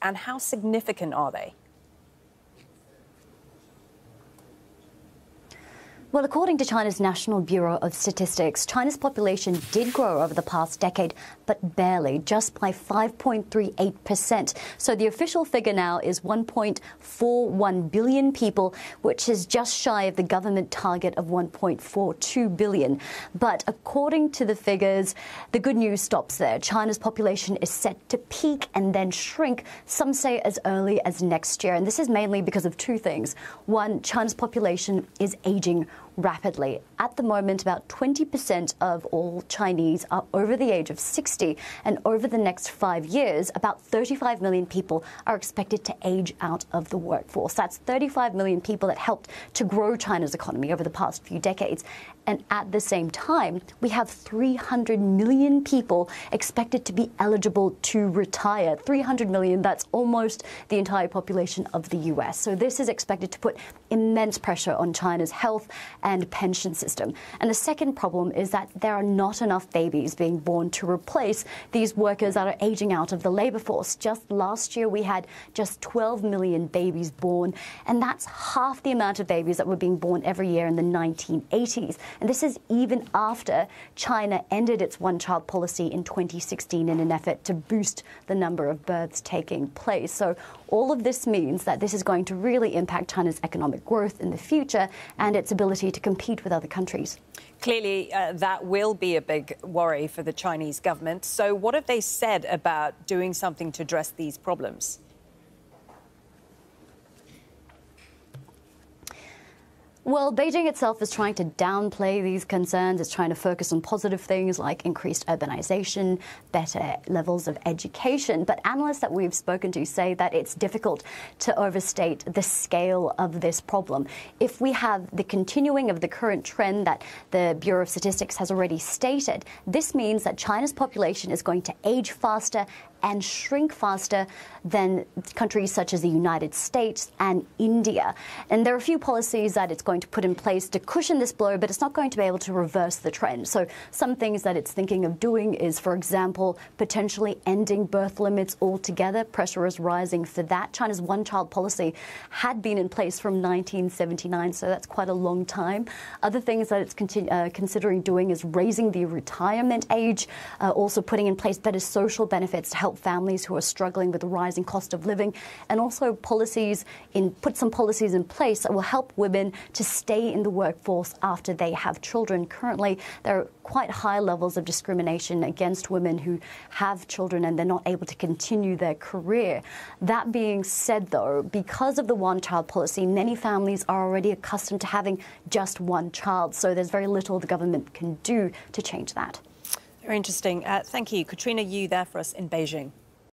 and how significant are they? Well, according to China's National Bureau of Statistics, China's population did grow over the past decade, but barely, just by 5.38%. So the official figure now is 1.41 billion people, which is just shy of the government target of 1.42 billion. But according to the figures, the good news stops there. China's population is set to peak and then shrink, some say as early as next year. And this is mainly because of two things. One, China's population is aging rapidly. At the moment, about 20% of all Chinese are over the age of 60, and over the next 5 years, about 35 million people are expected to age out of the workforce. That's 35 million people that helped to grow China's economy over the past few decades. And at the same time, we have 300 million people expected to be eligible to retire. 300 million, that's almost the entire population of the US. So this is expected to put immense pressure on China's health and pension system. And the second problem is that there are not enough babies being born to replace these workers that are aging out of the labor force. Just last year, we had just 12 million babies born, and that's half the amount of babies that were being born every year in the 1980s. And this is even after China ended its one-child policy in 2016 in an effort to boost the number of births taking place. So all of this means that this is going to really impact China's economic growth in the future and its ability to compete with other countries. Clearly, that will be a big worry for the Chinese government. So what have they said about doing something to address these problems? Well, Beijing itself is trying to downplay these concerns. It's trying to focus on positive things like increased urbanization, better levels of education. But analysts that we've spoken to say that it's difficult to overstate the scale of this problem. If we have the continuing of the current trend that the Bureau of Statistics has already stated, this means that China's population is going to age faster and shrink faster than countries such as the United States and India. And there are a few policies that it's going to put in place to cushion this blow, but it's not going to be able to reverse the trend. So some things that it's thinking of doing is, for example, potentially ending birth limits altogether. Pressure is rising for that. China's one-child policy had been in place from 1979, so that's quite a long time. Other things that it's considering doing is raising the retirement age, also putting in place better social benefits to help families who are struggling with the rising cost of living, and also put some policies in place that will help women to stay in the workforce after they have children. Currently, there are quite high levels of discrimination against women who have children and they're not able to continue their career. That being said, though, because of the one-child policy, many families are already accustomed to having just one child, so there's very little the government can do to change that. Very interesting. Thank you. Katrina Yu there for us in Beijing.